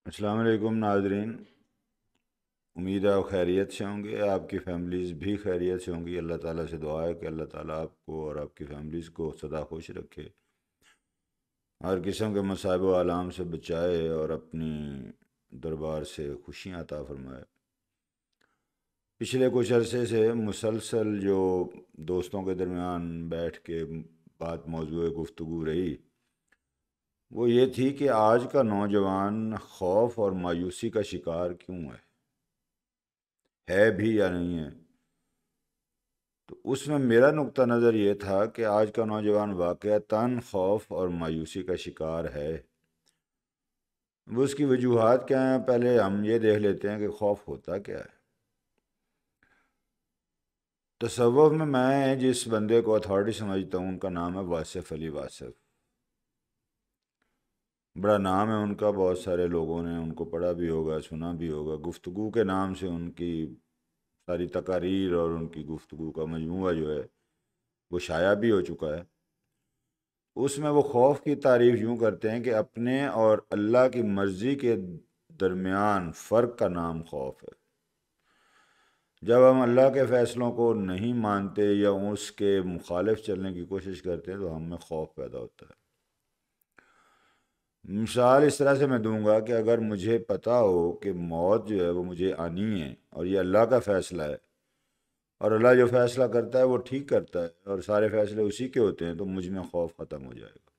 السلام علیکم ناظرین، امید ہے آپ خیریت سے ہوں گے، آپ کی فیملیز بھی خیریت سے ہوں گی۔ اللہ تعالیٰ سے دعا ہے کہ اللہ تعالیٰ آپ کو اور آپ کی فیملیز کو سدا خوش رکھے، ہر قسم کے مصائب و آلام سے بچائے اور اپنی دربار سے خوشیاں عطا فرمائے۔ پچھلے کچھ عرصے سے مسلسل جو دوستوں کے درمیان بیٹھ کے بات موضوع گفتگو رہی، وہ یہ تھی کہ آج کا نوجوان خوف اور مایوسی کا شکار کیوں ہے بھی یا نہیں ہے۔ تو اس میں میرا نقطہ نظر یہ تھا کہ آج کا نوجوان واقعتاً خوف اور مایوسی کا شکار ہے۔ وہ اس کی وجوہات کیا ہیں؟ پہلے ہم یہ دیکھ لیتے ہیں کہ خوف ہوتا کیا ہے۔ تصوف میں جس بندے کو اتھارٹی سمجھتا ہوں ان کا نام ہے واصف علی واصف۔ بڑا نام ہے ان کا، بہت سارے لوگوں نے ان کو پڑھا بھی ہوگا، سنا بھی ہوگا۔ گفتگو کے نام سے ان کی ساری تقاریر اور ان کی گفتگو کا مجموعہ جو ہے وہ شائع بھی ہو چکا ہے۔ اس میں وہ خوف کی تعریف یوں کرتے ہیں کہ اپنے اور اللہ کی مرضی کے درمیان فرق کا نام خوف ہے۔ جب ہم اللہ کے فیصلوں کو نہیں مانتے یا اس کے مخالف چلنے کی کوشش کرتے ہیں تو ہم میں خوف پیدا ہوتا ہے۔ مثال اس طرح سے میں دوں گا کہ اگر مجھے پتہ ہو کہ موت جو ہے وہ مجھے آنی ہے اور یہ اللہ کا فیصلہ ہے، اور اللہ جو فیصلہ کرتا ہے وہ ٹھیک کرتا ہے اور سارے فیصلے اسی کے ہوتے ہیں، تو مجھ میں خوف ختم ہو جائے گا۔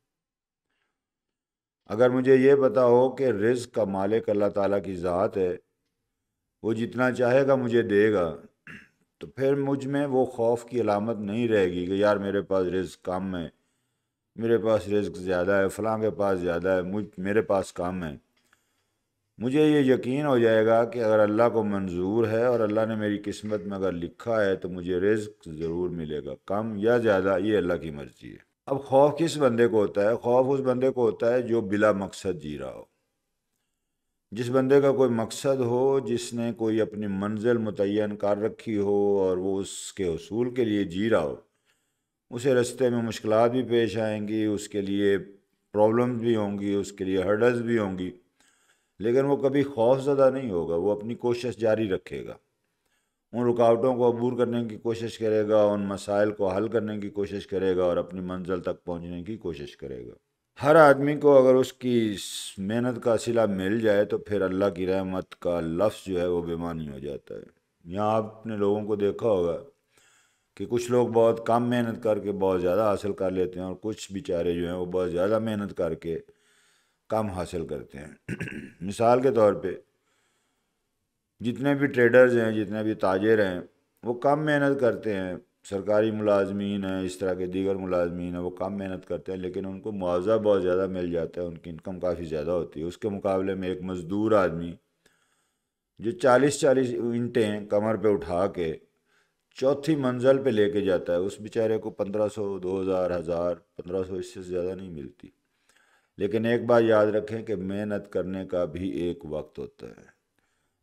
اگر مجھے یہ پتا ہو کہ رزق کا مالک اللہ تعالیٰ کی ذات ہے، وہ جتنا چاہے گا مجھے دے گا، تو پھر مجھ میں وہ خوف کی علامت نہیں رہے گی کہ یار میرے پاس رزق کم ہے، میرے پاس رزق زیادہ ہے، فلاں کے پاس زیادہ ہے، میرے پاس کم ہے۔ مجھے یہ یقین ہو جائے گا کہ اگر اللہ کو منظور ہے اور اللہ نے میری قسمت میں اگر لکھا ہے تو مجھے رزق ضرور ملے گا، کم یا زیادہ یہ اللہ کی مرضی ہے۔ اب خوف کس بندے کو ہوتا ہے؟ خوف اس بندے کو ہوتا ہے جو بلا مقصد جی رہا ہو۔ جس بندے کا کوئی مقصد ہو، جس نے کوئی اپنی منزل متعین کر رکھی ہو اور وہ اس کے حصول کے لیے جی رہا ہو، اسے رستے میں مشکلات بھی پیش آئیں گی، اس کے لیے پرابلمز بھی ہوں گی، اس کے لیے ہرڈلز بھی ہوں گی، لیکن وہ کبھی خوف زدہ نہیں ہوگا۔ وہ اپنی کوشش جاری رکھے گا، ان رکاوٹوں کو عبور کرنے کی کوشش کرے گا، ان مسائل کو حل کرنے کی کوشش کرے گا اور اپنی منزل تک پہنچنے کی کوشش کرے گا۔ ہر آدمی کو اگر اس کی محنت کا صلہ مل جائے تو پھر اللہ کی رحمت کا لفظ جو ہے وہ بے معنی ہو جاتا ہے۔ یہاں آپ نے لوگوں کو دیکھا ہوگا کہ کچھ لوگ بہت کم محنت کر کے بہت زیادہ حاصل کر لیتے ہیں، اور کچھ بیچارے جو ہیں وہ بہت زیادہ محنت کر کے کم حاصل کرتے ہیں۔ مثال کے طور پہ جتنے بھی ٹریڈرز ہیں، جتنے بھی تاجر ہیں، وہ کم محنت کرتے ہیں۔ سرکاری ملازمین ہیں، اس طرح کے دیگر ملازمین ہیں، وہ کم محنت کرتے ہیں لیکن ان کو معاوضہ بہت زیادہ مل جاتا ہے، ان کی انکم کافی زیادہ ہوتی ہے۔ اس کے مقابلے میں ایک مزدور آدمی جو 40 اینٹیں کمر پہ اٹھا کے چوتھی منزل پہ لے کے جاتا ہے، اس بیچارے کو 1500، 2000، 1000، 1500 اس سے زیادہ نہیں ملتی۔ لیکن ایک بات یاد رکھیں کہ محنت کرنے کا بھی ایک وقت ہوتا ہے۔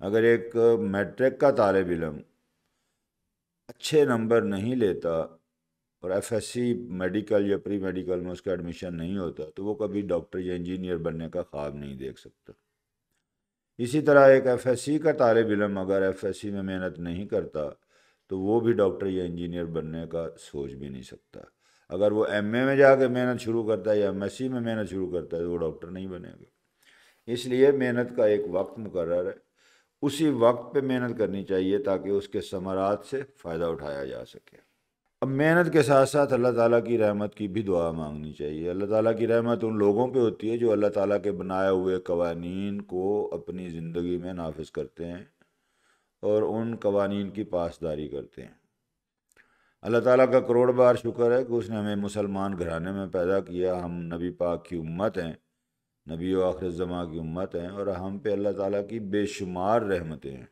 اگر ایک میٹرک کا طالب علم اچھے نمبر نہیں لیتا اور ایف ایس سی میڈیکل یا پری میڈیکل میں اس کا ایڈمیشن نہیں ہوتا تو وہ کبھی ڈاکٹر یا انجینئر بننے کا خواب نہیں دیکھ سکتا۔ اسی طرح ایک ایف ایس سی کا طالب علم اگر ایف ایس سی میں محنت نہیں کرتا تو وہ بھی ڈاکٹر یا انجینئر بننے کا سوچ بھی نہیں سکتا۔ اگر وہ ایم اے میں جا کے محنت شروع کرتا ہے یا ایم ایس سی میں محنت شروع کرتا ہے تو وہ ڈاکٹر نہیں بنے گا۔ اس لیے محنت کا ایک وقت مقرر ہے، اسی وقت پہ محنت کرنی چاہیے تاکہ اس کے ثمرات سے فائدہ اٹھایا جا سکے۔ اب محنت کے ساتھ ساتھ اللہ تعالیٰ کی رحمت کی بھی دعا مانگنی چاہیے۔ اللہ تعالیٰ کی رحمت ان لوگوں پہ ہوتی ہے جو اللہ تعالیٰ کے بنائے ہوئے قوانین کو اپنی زندگی میں نافذ کرتے ہیں اور ان قوانین کی پاسداری کرتے ہیں۔ اللہ تعالیٰ کا کروڑ بار شکر ہے کہ اس نے ہمیں مسلمان گھرانے میں پیدا کیا۔ ہم نبی پاک کی امت ہیں، نبی و آخر الزماں کی امت ہیں، اور ہم پہ اللہ تعالیٰ کی بے شمار رحمتیں ہیں۔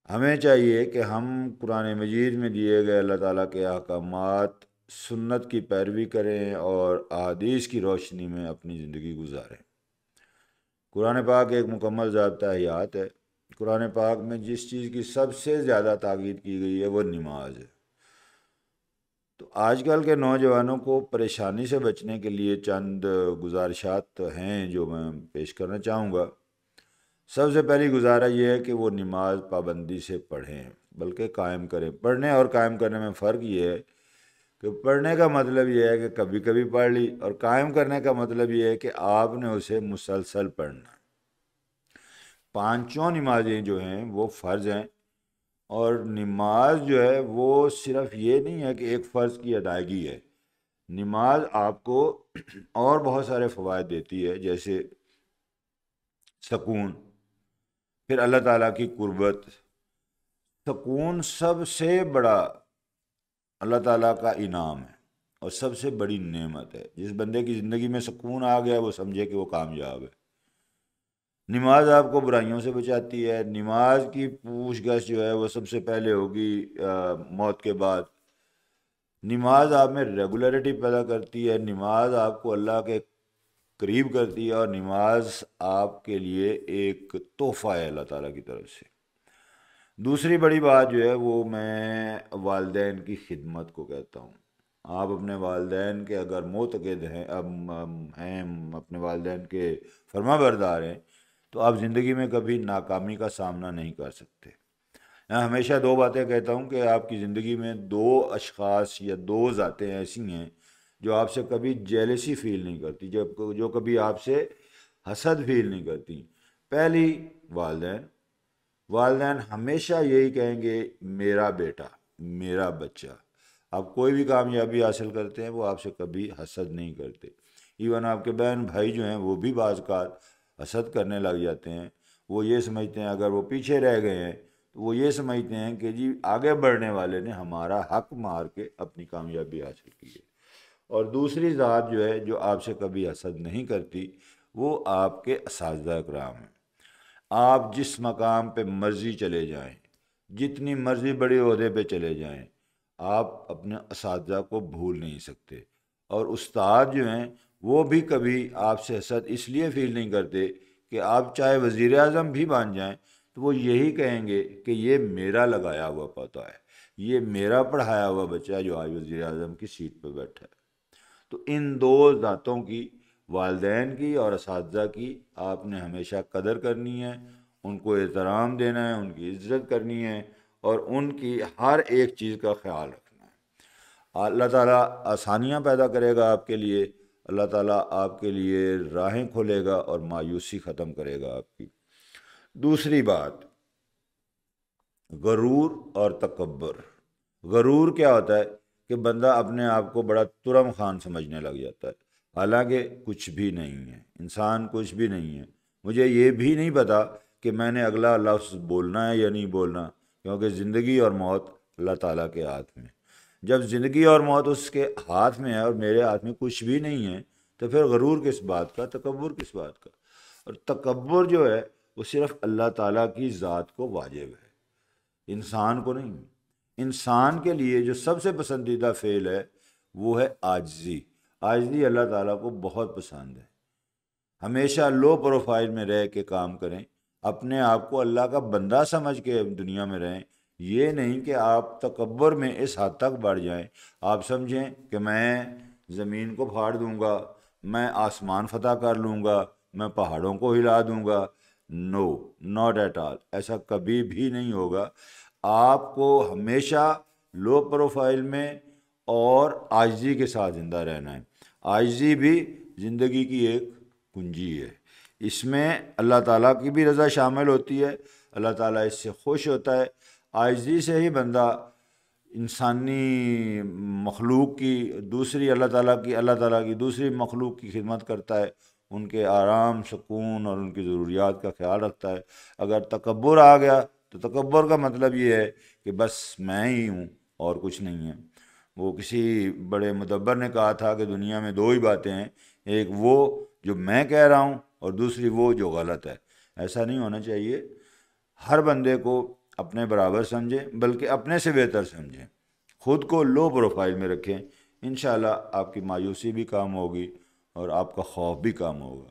ہمیں چاہیے کہ ہم قرآن مجید میں دیے گئے اللہ تعالیٰ کے احکامات، سنت کی پیروی کریں اور احادیث کی روشنی میں اپنی زندگی گزاریں۔ قرآن پاک ایک مکمل ضابطہ حیات ہے۔ قرآن پاک میں جس چیز کی سب سے زیادہ تاکید کی گئی ہے وہ نماز ہے۔ تو آج کل کے نوجوانوں کو پریشانی سے بچنے کے لیے چند گزارشات ہیں جو میں پیش کرنا چاہوں گا۔ سب سے پہلی گزارش یہ ہے کہ وہ نماز پابندی سے پڑھیں، بلکہ قائم کریں۔ پڑھنے اور قائم کرنے میں فرق یہ ہے کہ پڑھنے کا مطلب یہ ہے کہ کبھی کبھی پڑھ لی، اور قائم کرنے کا مطلب یہ ہے کہ آپ نے اسے مسلسل پڑھنا۔ پانچوں نمازیں جو ہیں وہ فرض ہیں، اور نماز جو ہے وہ صرف یہ نہیں ہے کہ ایک فرض کی ادائیگی ہے۔ نماز آپ کو اور بہت سارے فوائد دیتی ہے، جیسے سکون، پھر اللہ تعالیٰ کی قربت۔ سکون سب سے بڑا اللہ تعالیٰ کا انعام ہے اور سب سے بڑی نعمت ہے۔ جس بندے کی زندگی میں سکون آ گیا وہ سمجھے کہ وہ کامیاب ہے۔ نماز آپ کو برائیوں سے بچاتی ہے۔ نماز کی پوچھ گچھ جو ہے وہ سب سے پہلے ہوگی موت کے بعد۔ نماز آپ میں ریگولیرٹی پیدا کرتی ہے، نماز آپ کو اللہ کے قریب کرتی ہے، اور نماز آپ کے لیے ایک تحفہ ہے اللہ تعالیٰ کی طرف سے۔ دوسری بڑی بات جو ہے وہ میں والدین کی خدمت کو کہتا ہوں۔ آپ اپنے والدین کے اگر معتقد ہیں اپنے والدین کے فرما بردار ہیں تو آپ زندگی میں کبھی ناکامی کا سامنا نہیں کر سکتے۔ میں ہمیشہ دو باتیں کہتا ہوں کہ آپ کی زندگی میں دو اشخاص یا دو ذاتیں ایسی ہیں جو آپ سے کبھی جیلسی فیل نہیں کرتی، جو کبھی آپ سے حسد فیل نہیں کرتی۔ پہلی والدین۔ والدین ہمیشہ یہی کہیں گے میرا بیٹا، میرا بچہ۔ آپ کوئی بھی کامیابی حاصل کرتے ہیں وہ آپ سے کبھی حسد نہیں کرتے۔ ایون آپ کے بہن بھائی جو ہیں وہ بھی بعض اوقات حسد کرنے لگ جاتے ہیں۔ وہ یہ سمجھتے ہیں اگر وہ پیچھے رہ گئے ہیں تو وہ یہ سمجھتے ہیں کہ جی آگے بڑھنے والے نے ہمارا حق مار کے اپنی کامیابی حاصل کی ہے۔ اور دوسری ذات جو ہے جو آپ سے کبھی حسد نہیں کرتی وہ آپ کے اساتذہ کرام ہیں۔ آپ جس مقام پہ مرضی چلے جائیں، جتنی مرضی بڑے عہدے پہ چلے جائیں، آپ اپنے اساتذہ کو بھول نہیں سکتے۔ اور استاد جو ہیں وہ بھی کبھی آپ سے حسد اس لیے فیل نہیں کرتے کہ آپ چاہے وزیر اعظم بھی بن جائیں تو وہ یہی کہیں گے کہ یہ میرا لگایا ہوا پوتا ہے، یہ میرا پڑھایا ہوا بچہ ہے جو آج وزیر اعظم کی سیٹ پہ بیٹھا ہے۔ تو ان دو ذاتوں کی، والدین کی اور اساتذہ کی، آپ نے ہمیشہ قدر کرنی ہے، ان کو احترام دینا ہے، ان کی عزت کرنی ہے، اور ان کی ہر ایک چیز کا خیال رکھنا ہے۔ اللہ تعالیٰ آسانیاں پیدا کرے گا آپ کے لیے، اللہ تعالیٰ آپ کے لیے راہیں کھولے گا اور مایوسی ختم کرے گا آپ کی۔ دوسری بات، غرور اور تکبر۔ غرور کیا ہوتا ہے کہ بندہ اپنے آپ کو بڑا ترم خان سمجھنے لگ جاتا ہے، حالانکہ کچھ بھی نہیں ہے، انسان کچھ بھی نہیں ہے۔ مجھے یہ بھی نہیں پتا کہ میں نے اگلا لفظ بولنا ہے یا نہیں بولنا، کیونکہ زندگی اور موت اللہ تعالیٰ کے ہاتھ میں۔ جب زندگی اور موت اس کے ہاتھ میں ہے اور میرے ہاتھ میں کچھ بھی نہیں ہے تو پھر غرور کس بات کا، تکبر کس بات کا؟ اور تکبر جو ہے وہ صرف اللہ تعالیٰ کی ذات کو واجب ہے، انسان کو نہیں۔ انسان کے لیے جو سب سے پسندیدہ فعل ہے وہ ہے عاجزی۔ عاجزی اللہ تعالیٰ کو بہت پسند ہے۔ ہمیشہ لو پروفائل میں رہ کے کام کریں، اپنے آپ کو اللہ کا بندہ سمجھ کے دنیا میں رہیں۔ یہ نہیں کہ آپ تکبر میں اس حد تک بڑھ جائیں، آپ سمجھیں کہ میں زمین کو پھاڑ دوں گا، میں آسمان فتح کر لوں گا، میں پہاڑوں کو ہلا دوں گا۔ نو، ناٹ ایٹ آل، ایسا کبھی بھی نہیں ہوگا۔ آپ کو ہمیشہ لو پروفائل میں اور عاجزی کے ساتھ زندہ رہنا ہے۔ عاجزی بھی زندگی کی ایک کنجی ہے، اس میں اللہ تعالیٰ کی بھی رضا شامل ہوتی ہے، اللہ تعالیٰ اس سے خوش ہوتا ہے۔ عاجزی سے ہی بندہ انسانی مخلوق کی دوسری اللہ تعالیٰ کی دوسری مخلوق کی خدمت کرتا ہے، ان کے آرام، سکون اور ان کی ضروریات کا خیال رکھتا ہے۔ اگر تکبر آ گیا تو تکبر کا مطلب یہ ہے کہ بس میں ہی ہوں اور کچھ نہیں ہے۔ وہ کسی بڑے مدبر نے کہا تھا کہ دنیا میں دو ہی باتیں ہیں، ایک وہ جو میں کہہ رہا ہوں اور دوسری وہ جو غلط ہے۔ ایسا نہیں ہونا چاہیے۔ ہر بندے کو اپنے برابر سمجھیں، بلکہ اپنے سے بہتر سمجھیں، خود کو لو پروفائل میں رکھیں۔ انشاءاللہ آپ کی مایوسی بھی کام ہوگی اور آپ کا خوف بھی کام ہوگا۔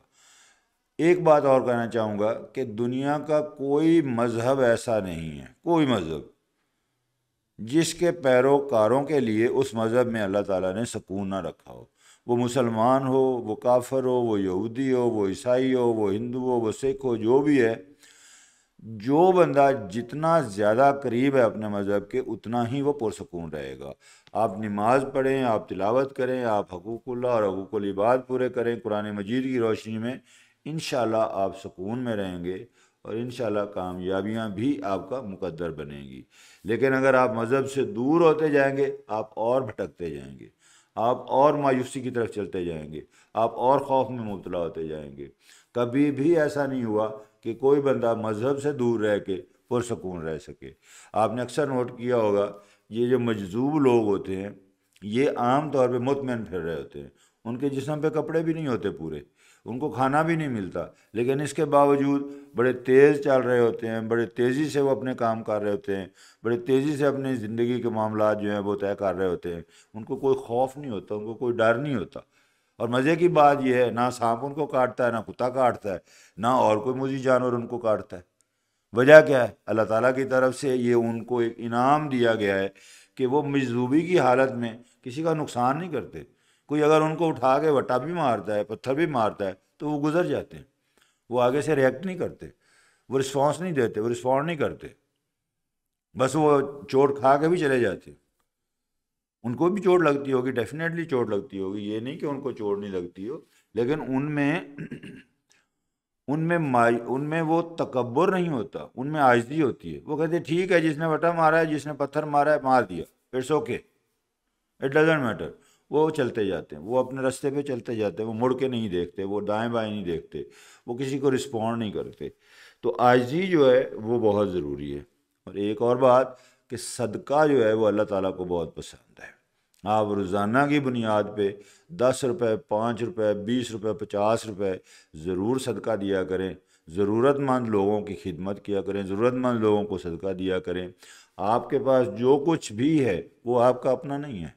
ایک بات اور کہنا چاہوں گا کہ دنیا کا کوئی مذہب ایسا نہیں ہے، کوئی مذہب جس کے پیروکاروں کے لیے اس مذہب میں اللہ تعالیٰ نے سکون نہ رکھا ہو، وہ مسلمان ہو، وہ کافر ہو، وہ یہودی ہو، وہ عیسائی ہو، وہ ہندو ہو، وہ سکھ ہو، جو بھی ہے، جو بندہ جتنا زیادہ قریب ہے اپنے مذہب کے اتنا ہی وہ پرسکون رہے گا۔ آپ نماز پڑھیں، آپ تلاوت کریں، آپ حقوق اللہ اور حقوق العباد پورے کریں قرآن مجید کی روشنی میں، انشاءاللہ آپ سکون میں رہیں گے اور انشاءاللہ کامیابیاں بھی آپ کا مقدر بنیں گی۔ لیکن اگر آپ مذہب سے دور ہوتے جائیں گے آپ اور بھٹکتے جائیں گے، آپ اور مایوسی کی طرف چلتے جائیں گے، آپ اور خوف میں مبتلا ہوتے جائیں گے۔ کبھی بھی ایسا نہیں ہوا کہ کوئی بندہ مذہب سے دور رہ کے پرسکون رہ سکے۔ آپ نے اکثر نوٹ کیا ہوگا یہ جو مجذوب لوگ ہوتے ہیں یہ عام طور پہ مطمئن پھر رہے ہوتے ہیں، ان کے جسم پہ کپڑے بھی نہیں ہوتے پورے، ان کو کھانا بھی نہیں ملتا، لیکن اس کے باوجود بڑے تیز چل رہے ہوتے ہیں، بڑے تیزی سے وہ اپنے کام کر رہے ہوتے ہیں، بڑے تیزی سے اپنی زندگی کے معاملات جو ہیں وہ طے کر رہے ہوتے ہیں، ان کو کوئی خوف نہیں ہوتا، ان کو کوئی ڈر نہیں ہوتا۔ اور مزے کی بات یہ ہے نہ سانپ ان کو کاٹتا ہے، نہ کتا کاٹتا ہے، نہ اور کوئی موذی جانور ان کو کاٹتا ہے۔ وجہ کیا ہے؟ اللہ تعالیٰ کی طرف سے یہ ان کو ایک انعام دیا گیا ہے کہ وہ مجذوبی کی حالت میں کسی کا نقصان نہیں کرتے۔ کوئی اگر ان کو اٹھا کے وٹا بھی مارتا ہے، پتھر بھی مارتا ہے تو وہ گزر جاتے ہیں، وہ آگے سے ریئیکٹ نہیں کرتے، وہ رسپانس نہیں دیتے، وہ رسپونڈ نہیں کرتے، بس وہ چوٹ کھا کے بھی چلے جاتے ہیں۔ ان کو بھی چوٹ لگتی ہوگی، ڈیفینیٹلی چوٹ لگتی ہوگی، یہ نہیں کہ ان کو چوٹ نہیں لگتی ہو، لیکن ان میں وہ تکبر نہیں ہوتا، ان میں عاجزی ہوتی ہے۔ وہ کہتے ہیں ٹھیک ہے جس نے وٹا مارا ہے، جس نے پتھر مارا ہے مار دیا، it's okay, it doesn't matter. وہ چلتے جاتے ہیں، وہ اپنے راستے پہ چلتے جاتے ہیں، وہ مڑ کے نہیں دیکھتے، وہ دائیں بائیں نہیں دیکھتے، وہ کسی کو رسپونڈ نہیں کرتے۔ تو عاجزی جو ہے وہ بہت ضروری ہے۔ اور ایک اور بات کہ صدقہ جو ہے وہ اللہ تعالیٰ کو بہت پسند ہے۔ آپ روزانہ کی بنیاد پہ 10 روپے، 5 روپے، 20 روپے، 50 روپے ضرور صدقہ دیا کریں، ضرورت مند لوگوں کی خدمت کیا کریں، ضرورت مند لوگوں کو صدقہ دیا کریں۔ آپ کے پاس جو کچھ بھی ہے وہ آپ کا اپنا نہیں ہے،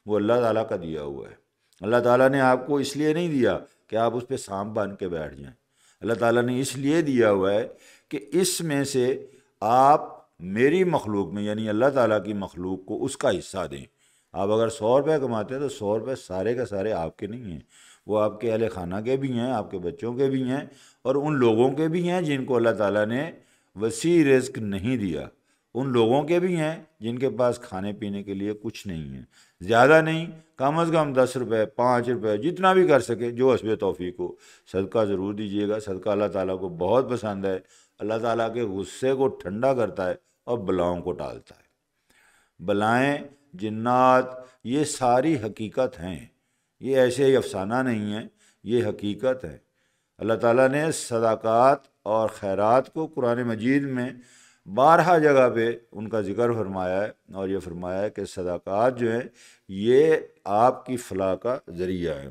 وہ اللہ تعالیٰ کا دیا ہوا ہے۔ اللہ تعالیٰ نے آپ کو اس لیے نہیں دیا کہ آپ اس پہ سانپ بن کے بیٹھ جائیں، اللہ تعالیٰ نے اس لیے دیا ہوا ہے کہ اس میں سے آپ میری مخلوق میں یعنی اللہ تعالیٰ کی مخلوق کو اس کا حصہ دیں۔ آپ اگر 100 روپے کماتے ہیں تو 100 روپے سارے کے سارے آپ کے نہیں ہیں، وہ آپ کے اہل خانہ کے بھی ہیں، آپ کے بچوں کے بھی ہیں، اور ان لوگوں کے بھی ہیں جن کو اللہ تعالیٰ نے وسیع رزق نہیں دیا، ان لوگوں کے بھی ہیں جن کے پاس کھانے پینے کے لیے کچھ نہیں ہے۔ زیادہ نہیں، کم از کم 10 روپے، 5 روپے، جتنا بھی کر سکے، جو حسب توفیق ہو، صدقہ ضرور دیجیے گا۔ صدقہ اللہ تعالیٰ کو بہت پسند ہے، اللہ تعالیٰ کے غصے کو ٹھنڈا کرتا ہے اور بلاؤں کو ٹالتا ہے۔ بلائیں، جنات، یہ ساری حقیقت ہیں، یہ ایسے ہی افسانہ نہیں ہے، یہ حقیقت ہے۔ اللہ تعالیٰ نے صدقات اور خیرات کو قرآن مجید میں بارہا جگہ پہ ان کا ذکر فرمایا ہے، اور یہ فرمایا ہے کہ صدقات جو ہیں یہ آپ کی فلاح کا ذریعہ ہے۔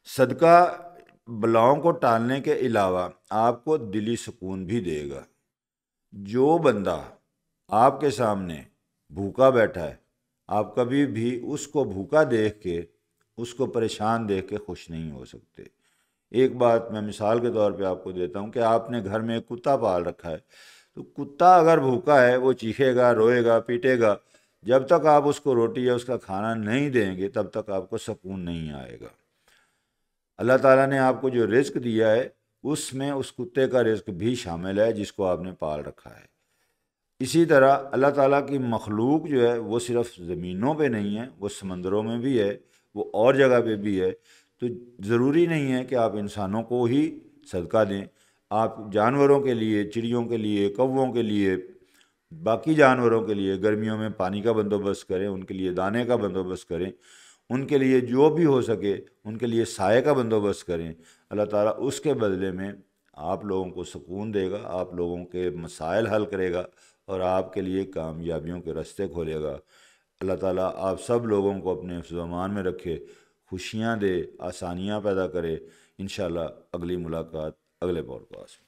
صدقہ بلاؤں کو ٹالنے کے علاوہ آپ کو دلی سکون بھی دے گا۔ جو بندہ آپ کے سامنے بھوکا بیٹھا ہے، آپ کبھی بھی اس کو بھوکا دیکھ کے، اس کو پریشان دیکھ کے خوش نہیں ہو سکتے۔ ایک بات میں مثال کے طور پہ آپ کو دیتا ہوں کہ آپ نے گھر میں ایک کتا پال رکھا ہے، تو کتا اگر بھوکا ہے وہ چیخے گا، روئے گا، پیٹے گا، جب تک آپ اس کو روٹی یا اس کا کھانا نہیں دیں گے تب تک آپ کو سکون نہیں آئے گا۔ اللہ تعالیٰ نے آپ کو جو رزق دیا ہے اس میں اس کتے کا رزق بھی شامل ہے جس کو آپ نے پال رکھا ہے۔ اسی طرح اللہ تعالیٰ کی مخلوق جو ہے وہ صرف زمینوں پہ نہیں ہے، وہ سمندروں میں بھی ہے، وہ اور جگہ پہ بھی ہے۔ تو ضروری نہیں ہے کہ آپ انسانوں کو ہی صدقہ دیں، آپ جانوروں کے لیے، چڑیوں کے لیے، کووں کے لیے، باقی جانوروں کے لیے گرمیوں میں پانی کا بندوبست کریں، ان کے لیے دانے کا بندوبست کریں، ان کے لیے جو بھی ہو سکے ان کے لیے سائے کا بندوبست کریں۔ اللہ تعالیٰ اس کے بدلے میں آپ لوگوں کو سکون دے گا، آپ لوگوں کے مسائل حل کرے گا اور آپ کے لیے کامیابیوں کے راستے کھولے گا۔ اللہ تعالیٰ آپ سب لوگوں کو اپنے حفظ و امان میں رکھے، خوشیاں دے، آسانیاں پیدا کرے۔ انشاءاللہ اگلی ملاقات اگلے پوڈکاسٹ میں۔